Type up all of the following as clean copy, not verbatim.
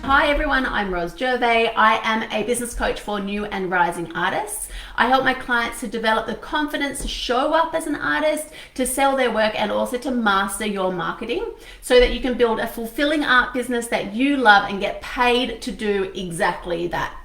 Hi everyone, I'm Ros Gervais. I am a business coach for new and rising artists. I help my clients to develop the confidence to show up as an artist, to sell their work, and also to master your marketing so that you can build a fulfilling art business that you love and get paid to do exactly that.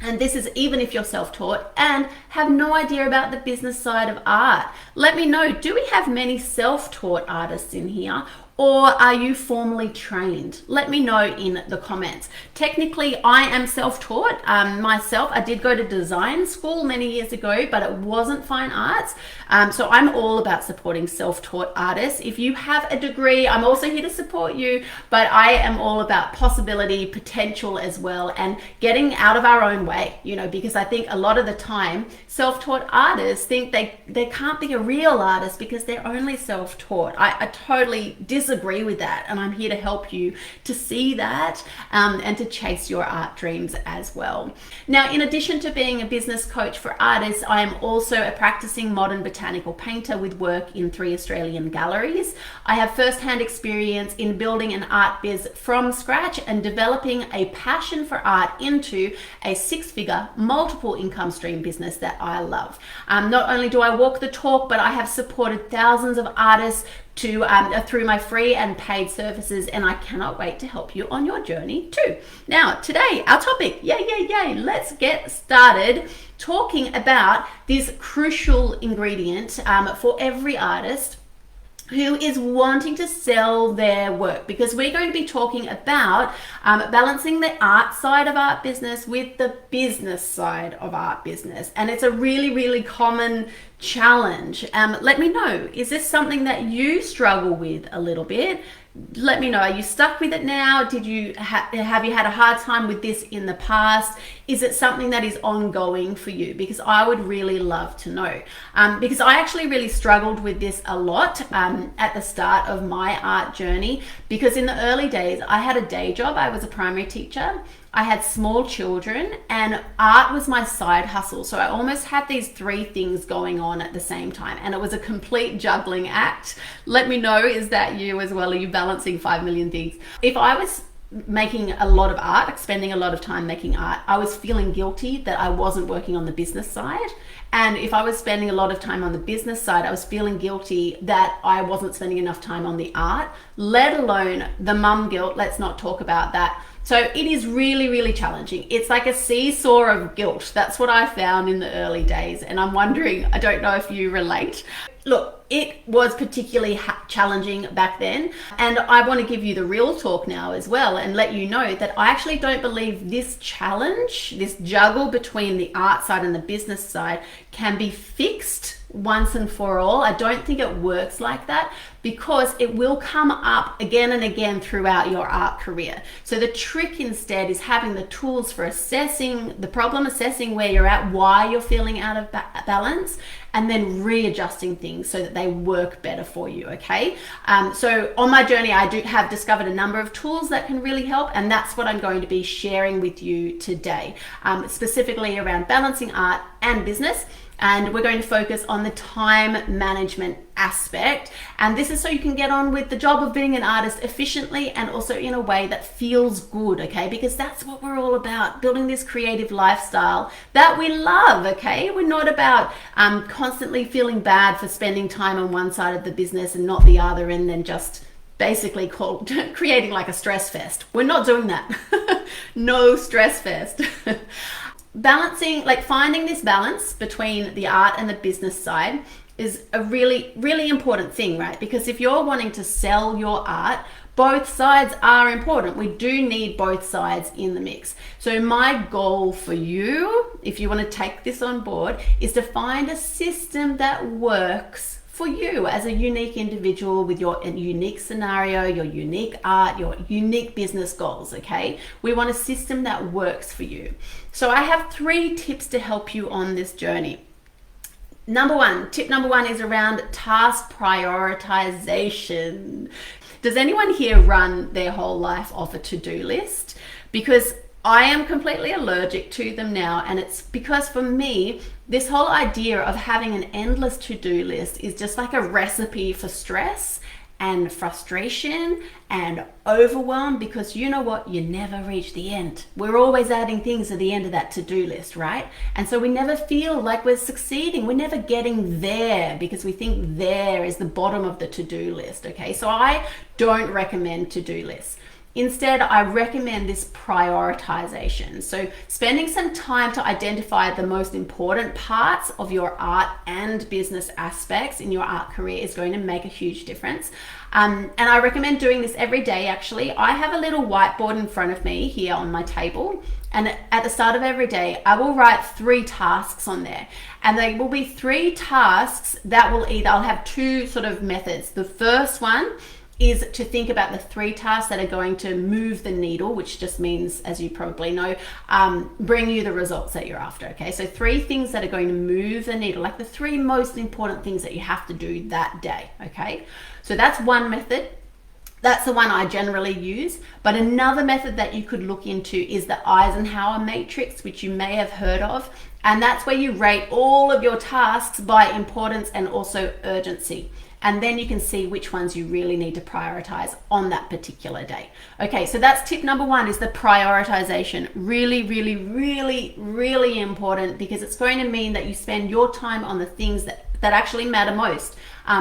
And this is even if you're self-taught and have no idea about the business side of art. Let me know, do we have many self-taught artists in here? Or are you formally trained? Let me know in the comments. Technically, I am self-taught myself. I did go to design school many years ago, but it wasn't fine arts. So I'm all about supporting self-taught artists. If you have a degree, I'm also here to support you, but I am all about possibility, potential as well, and getting out of our own way, because I think a lot of the time, self-taught artists think they can't be a real artist because they're only self-taught. I totally disagree with that, and I'm here to help you to see that and to chase your art dreams as well. Now, in addition to being a business coach for artists, I am also a practicing modern botanical painter with work in 3 Australian galleries. I have first-hand experience in building an art biz from scratch and developing a passion for art into a 6-figure multiple income stream business that I love. Not only do I walk the talk, but I have supported thousands of artists through my free and paid services, and I cannot wait to help you on your journey too. Now, today, our topic, yay, let's get started talking about this crucial ingredient for every artist who is wanting to sell their work, because we're going to be talking about balancing the art side of art business with the business side of art business. And it's a really common challenge. Let me know, is this something that you struggle with a little bit? Let me know, are you stuck with it now? Have you had a hard time with this in the past? Is it something that is ongoing for you? Because I would really love to know. Because I actually really struggled with this a lot at the start of my art journey, because in the early days, I had a day job. I was a primary teacher. I had small children, and art was my side hustle. So I almost had these 3 things going on at the same time, and it was a complete juggling act. Let me know, is that you as well? Are you balancing 5 million things? If I was making a lot of art, like spending a lot of time making art, I was feeling guilty that I wasn't working on the business side. And if I was spending a lot of time on the business side, I was feeling guilty that I wasn't spending enough time on the art, let alone the mum guilt. Let's not talk about that. So it is really challenging. It's like a seesaw of guilt. That's what I found in the early days. And I'm wondering, I don't know if you relate. Look, it was particularly challenging back then. And I want to give you the real talk now as well and let you know that I actually don't believe this challenge, this juggle between the art side and the business side can be fixed once and for all. I don't think it works like that, because it will come up again and again throughout your art career. So the trick instead is having the tools for assessing the problem, assessing where you're at, why you're feeling out of balance, and then readjusting things so that they work better for you, okay? So on my journey, I have discovered a number of tools that can really help, and that's what I'm going to be sharing with you today, specifically around balancing art and business. And we're going to focus on the time management aspect. And this is so you can get on with the job of being an artist efficiently and also in a way that feels good, okay? Because that's what we're all about, building this creative lifestyle that we love, okay? We're not about constantly feeling bad for spending time on one side of the business and not the other, and then just basically creating like a stress fest. We're not doing that. No stress fest. Balancing, like finding this balance between the art and the business side is a really important thing, right? Because if you're wanting to sell your art, both sides are important. We do need both sides in the mix. So my goal for you, if you want to take this on board, is to find a system that works for you as a unique individual with your unique scenario, your unique art, your unique business goals, okay? We want a system that works for you. So I have 3 tips to help you on this journey. Tip number one is around task prioritization. Does anyone here run their whole life off a to-do list? Because I am completely allergic to them now, and it's because for me, this whole idea of having an endless to-do list is just like a recipe for stress and frustration and overwhelm, because you know what? You never reach the end. We're always adding things to the end of that to-do list, right? And so we never feel like we're succeeding. We're never getting there because we think there is the bottom of the to-do list, okay? So I don't recommend to-do lists. Instead, I recommend this prioritization. So spending some time to identify the most important parts of your art and business aspects in your art career is going to make a huge difference. And I recommend doing this every day, actually. I have a little whiteboard in front of me here on my table. And at the start of every day, I will write 3 tasks on there. And they will be 3 tasks that will I'll have 2 sort of methods. The first one is to think about the 3 tasks that are going to move the needle, which just means, as you probably know, bring you the results that you're after, okay? So 3 things that are going to move the needle, like the 3 most important things that you have to do that day, okay? So that's one method. That's the one I generally use. But another method that you could look into is the Eisenhower matrix, which you may have heard of. And that's where you rate all of your tasks by importance and also urgency. And then you can see which ones you really need to prioritize on that particular day. Okay, so that's tip number 1, is the prioritization. Really, really, really, really important, because it's going to mean that you spend your time on the things that actually matter most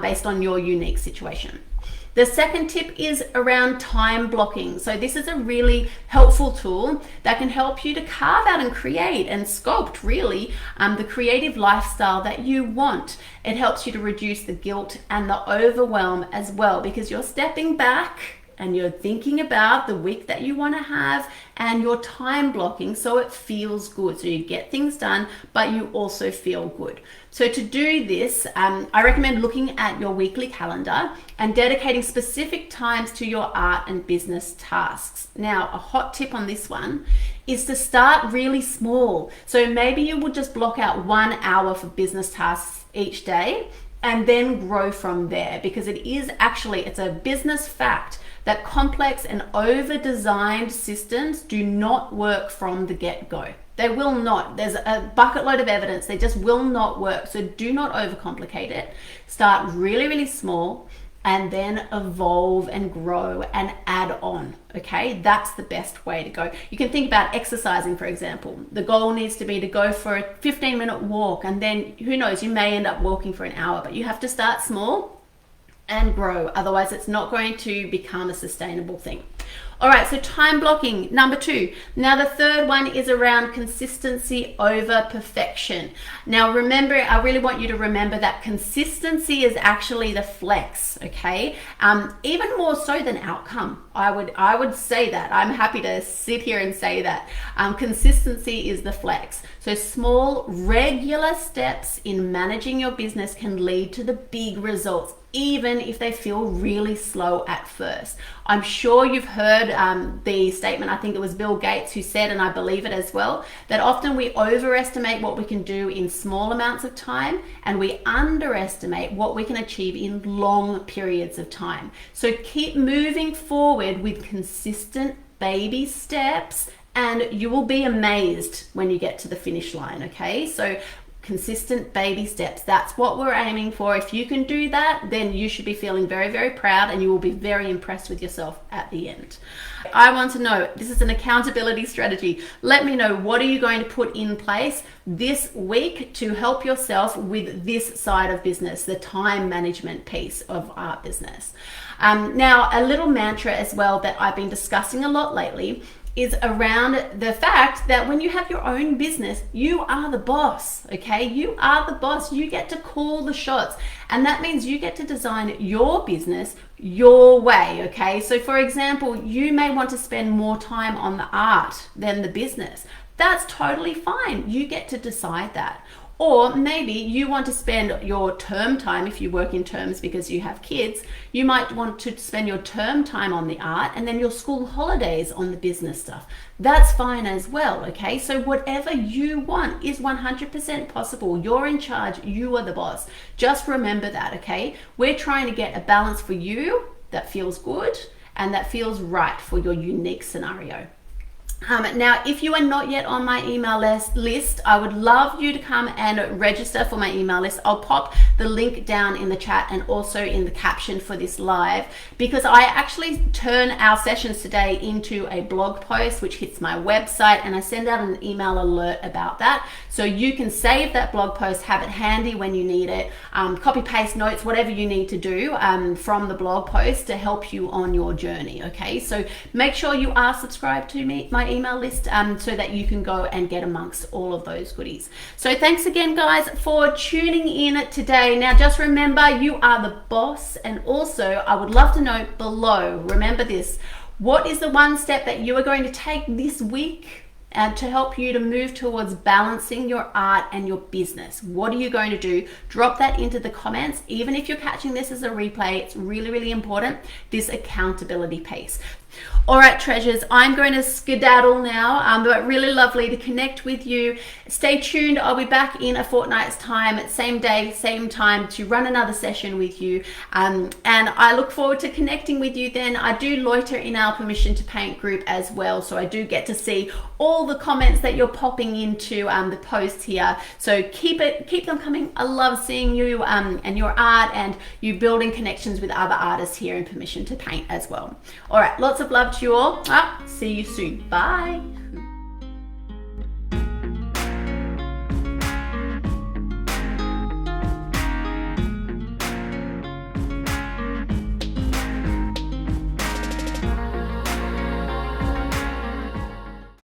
based on your unique situation. The second tip is around time blocking. So this is a really helpful tool that can help you to carve out and create and sculpt really the creative lifestyle that you want. It helps you to reduce the guilt and the overwhelm as well, because you're stepping back and you're thinking about the week that you want to have, and you're time blocking so it feels good. So you get things done, but you also feel good. So to do this, I recommend looking at your weekly calendar and dedicating specific times to your art and business tasks. Now, a hot tip on this one is to start really small. So maybe you would just block out 1 hour for business tasks each day and then grow from there, because it's a business fact that complex and over-designed systems do not work from the get-go. They will not. There's a bucket load of evidence. They just will not work. So do not overcomplicate it. Start really, really small and then evolve and grow and add on, okay? That's the best way to go. You can think about exercising, for example. The goal needs to be to go for a 15-minute walk, and then who knows, you may end up walking for an hour, but you have to start small and grow. Otherwise, it's not going to become a sustainable thing. All right, so time blocking, number 2. Now the third one is around consistency over perfection. Now remember, I really want you to remember that consistency is actually the flex, okay? Even more so than outcome. I would say that. I'm happy to sit here and say that. Consistency is the flex. So small, regular steps in managing your business can lead to the big results, even if they feel really slow at first. I'm sure you've heard the statement, I think it was Bill Gates who said, and I believe it as well, that often we overestimate what we can do in small amounts of time and we underestimate what we can achieve in long periods of time. So keep moving forward with consistent baby steps, and you will be amazed when you get to the finish line, okay? So consistent baby steps, that's what we're aiming for. If you can do that, then you should be feeling very, very proud, and you will be very impressed with yourself at the end. I want to know, this is an accountability strategy. Let me know, what are you going to put in place this week to help yourself with this side of business, the time management piece of our business. Now, a little mantra as well that I've been discussing a lot lately is around the fact that when you have your own business, you are the boss, okay? You are the boss. You get to call the shots. And that means you get to design your business your way, okay? So for example, you may want to spend more time on the art than the business. That's totally fine. You get to decide that. Or maybe you want to spend your term time, if you work in terms because you have kids, you might want to spend your term time on the art and then your school holidays on the business stuff. That's fine as well, okay? So whatever you want is 100% possible. You're in charge, you are the boss. Just remember that, okay? We're trying to get a balance for you that feels good and that feels right for your unique scenario. Now, if you are not yet on my email list, I would love you to come and register for my email list. I'll pop the link down in the chat and also in the caption for this live, because I actually turn our sessions today into a blog post which hits my website, and I send out an email alert about that. So you can save that blog post, have it handy when you need it, copy paste notes, whatever you need to do from the blog post to help you on your journey. Okay, so make sure you are subscribed to my email list so that you can go and get amongst all of those goodies. So thanks again, guys, for tuning in today. Now, just remember, you are the boss. And also, I would love to know below, remember this, what is the one step that you are going to take this week to help you to move towards balancing your art and your business? What are you going to do? Drop that into the comments. Even if you're catching this as a replay, it's really, really important, this accountability piece. All right, treasures, I'm going to skedaddle now, but really lovely to connect with you. Stay tuned. I'll be back in a fortnight's time, same day, same time, to run another session with you. And I look forward to connecting with you then. I do loiter in our Permission to Paint group as well, so I do get to see all the comments that you're popping into the post here. So keep them coming. I love seeing you and your art, and you building connections with other artists here in Permission to Paint as well. All right, lots of love to you all. See you soon. Bye.